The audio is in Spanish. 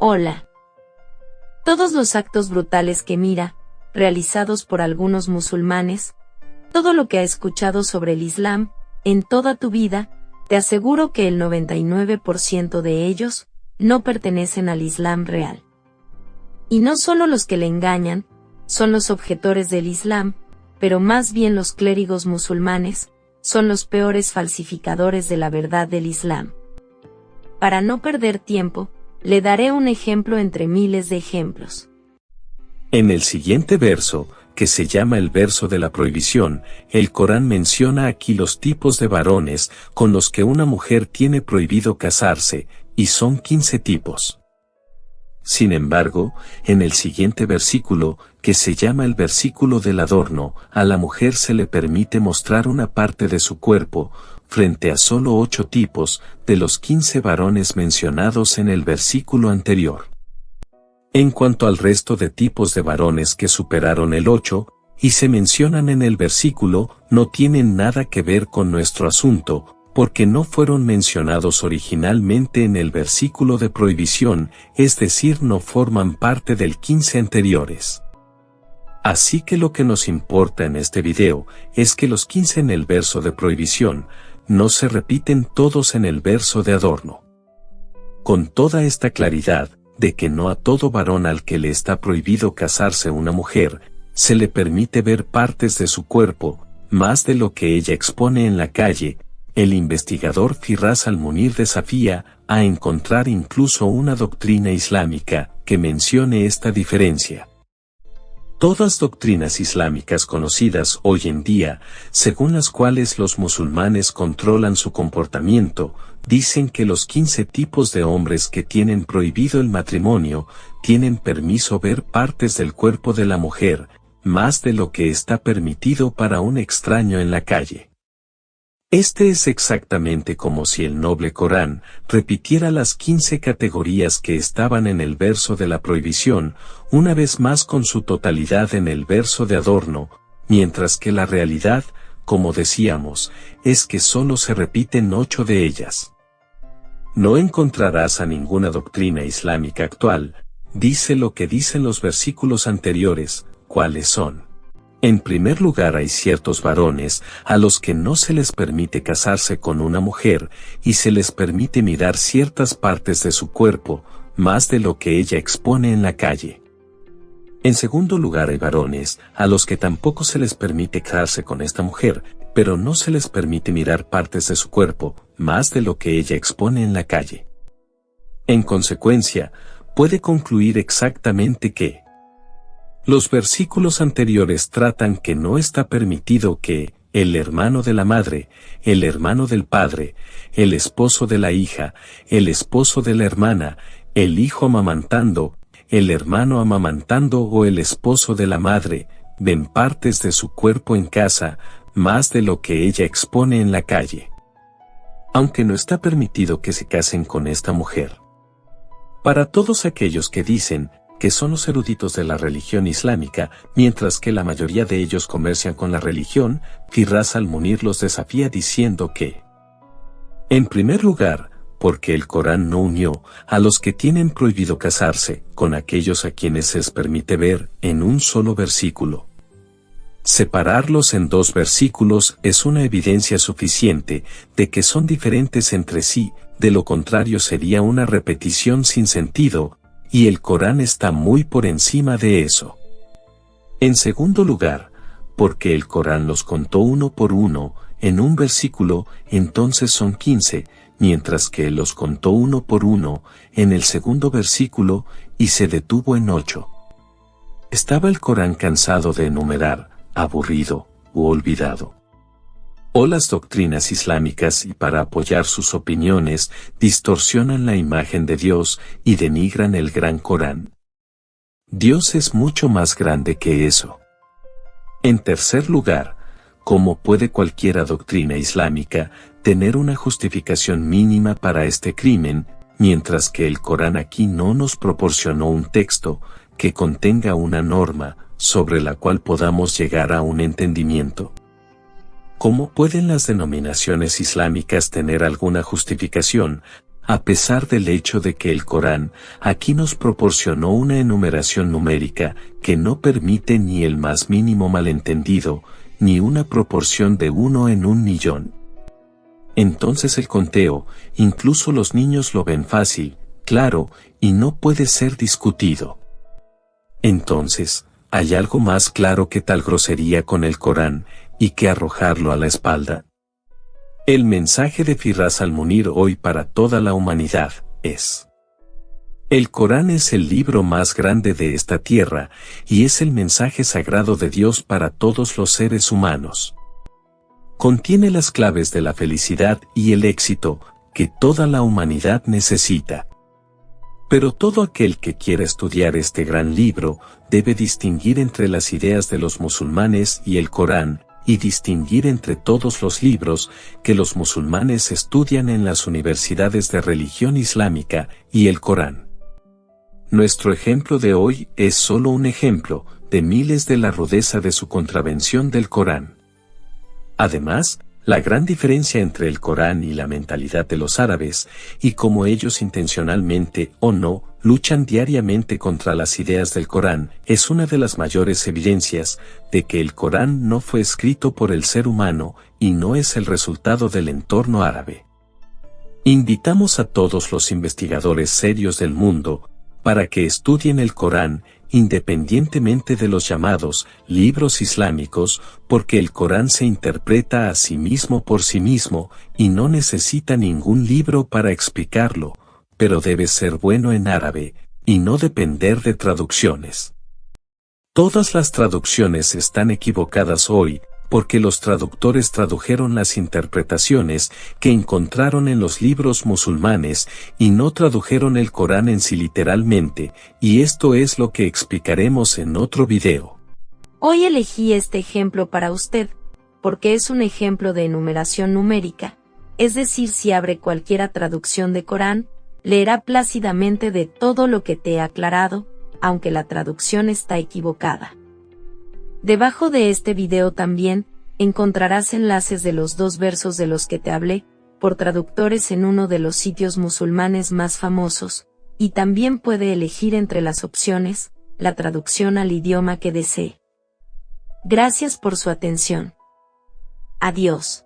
Hola. Todos los actos brutales que mira, realizados por algunos musulmanes, todo lo que ha escuchado sobre el Islam, en toda tu vida, te aseguro que el 99% de ellos no pertenecen al Islam real. Y no solo los que le engañan, son los objetores del Islam, pero más bien los clérigos musulmanes, son los peores falsificadores de la verdad del Islam. Para no perder tiempo, le daré un ejemplo entre miles de ejemplos. En el siguiente verso, que se llama el verso de la prohibición, el Corán menciona aquí los tipos de varones con los que una mujer tiene prohibido casarse, y son 15 tipos. Sin embargo, en el siguiente versículo, que se llama el versículo del adorno, a la mujer se le permite mostrar una parte de su cuerpo, frente a solo 8 tipos, de los 15 varones mencionados en el versículo anterior. En cuanto al resto de tipos de varones que superaron el 8, y se mencionan en el versículo, no tienen nada que ver con nuestro asunto, porque no fueron mencionados originalmente en el versículo de prohibición, es decir, no forman parte del 15 anteriores. Así que lo que nos importa en este video, es que los 15 en el verso de prohibición, no se repiten todos en el verso de adorno. Con toda esta claridad, de que no a todo varón al que le está prohibido casarse una mujer, se le permite ver partes de su cuerpo, más de lo que ella expone en la calle, el investigador Firas al-Munir desafía a encontrar incluso una doctrina islámica que mencione esta diferencia. Todas doctrinas islámicas conocidas hoy en día, según las cuales los musulmanes controlan su comportamiento, dicen que los 15 tipos de hombres que tienen prohibido el matrimonio, tienen permiso ver partes del cuerpo de la mujer, más de lo que está permitido para un extraño en la calle. Este es exactamente como si el noble Corán repitiera las 15 categorías que estaban en el verso de la prohibición, una vez más con su totalidad en el verso de adorno, mientras que la realidad, como decíamos, es que solo se repiten 8 de ellas. No encontrarás a ninguna doctrina islámica actual, dice lo que dicen los versículos anteriores, ¿cuáles son? En primer lugar hay ciertos varones a los que no se les permite casarse con una mujer y se les permite mirar ciertas partes de su cuerpo, más de lo que ella expone en la calle. En segundo lugar hay varones a los que tampoco se les permite casarse con esta mujer, pero no se les permite mirar partes de su cuerpo, más de lo que ella expone en la calle. En consecuencia, puede concluir exactamente que los versículos anteriores tratan que no está permitido que el hermano de la madre, el hermano del padre, el esposo de la hija, el esposo de la hermana, el hijo amamantando, el hermano amamantando o el esposo de la madre, ven partes de su cuerpo en casa, más de lo que ella expone en la calle. Aunque no está permitido que se casen con esta mujer. Para todos aquellos que dicen que son los eruditos de la religión islámica, mientras que la mayoría de ellos comercian con la religión, Firas al-Munir los desafía diciendo que, en primer lugar, porque el Corán no unió a los que tienen prohibido casarse con aquellos a quienes se les permite ver en un solo versículo. Separarlos en 2 versículos es una evidencia suficiente de que son diferentes entre sí, de lo contrario sería una repetición sin sentido, y el Corán está muy por encima de eso. En segundo lugar, porque el Corán los contó uno por uno, en un versículo, entonces son 15, mientras que él los contó uno por uno, en el segundo versículo, y se detuvo en 8. ¿Estaba el Corán cansado de enumerar, aburrido, u olvidado? O las doctrinas islámicas y para apoyar sus opiniones, distorsionan la imagen de Dios y denigran el gran Corán. Dios es mucho más grande que eso. En tercer lugar, ¿cómo puede cualquier doctrina islámica tener una justificación mínima para este crimen, mientras que el Corán aquí no nos proporcionó un texto que contenga una norma sobre la cual podamos llegar a un entendimiento? ¿Cómo pueden las denominaciones islámicas tener alguna justificación, a pesar del hecho de que el Corán aquí nos proporcionó una enumeración numérica que no permite ni el más mínimo malentendido, ni una proporción de 1 en 1.000.000. Entonces el conteo, incluso los niños lo ven fácil, claro, y no puede ser discutido. Entonces, ¿hay algo más claro que tal grosería con el Corán, y que arrojarlo a la espalda? El mensaje de Firas al-Munir hoy para toda la humanidad es: el Corán es el libro más grande de esta tierra, y es el mensaje sagrado de Dios para todos los seres humanos. Contiene las claves de la felicidad y el éxito que toda la humanidad necesita. Pero todo aquel que quiera estudiar este gran libro debe distinguir entre las ideas de los musulmanes y el Corán, y distinguir entre todos los libros que los musulmanes estudian en las universidades de religión islámica y el Corán. Nuestro ejemplo de hoy es solo un ejemplo de miles de la rudeza de su contravención del Corán. Además, la gran diferencia entre el Corán y la mentalidad de los árabes, y cómo ellos intencionalmente o no, luchan diariamente contra las ideas del Corán, es una de las mayores evidencias de que el Corán no fue escrito por el ser humano y no es el resultado del entorno árabe. Invitamos a todos los investigadores serios del mundo para que estudien el Corán, independientemente de los llamados libros islámicos, porque el Corán se interpreta a sí mismo por sí mismo, y no necesita ningún libro para explicarlo, pero debe ser bueno en árabe, y no depender de traducciones. Todas las traducciones están equivocadas hoy, porque los traductores tradujeron las interpretaciones que encontraron en los libros musulmanes y no tradujeron el Corán en sí literalmente, y esto es lo que explicaremos en otro video. Hoy elegí este ejemplo para usted, porque es un ejemplo de enumeración numérica, es decir, si abre cualquiera traducción de Corán, leerá plácidamente de todo lo que te he aclarado, aunque la traducción está equivocada. Debajo de este video también encontrarás enlaces de los 2 versos de los que te hablé, por traductores en uno de los sitios musulmanes más famosos, y también puede elegir entre las opciones, la traducción al idioma que desee. Gracias por su atención. Adiós.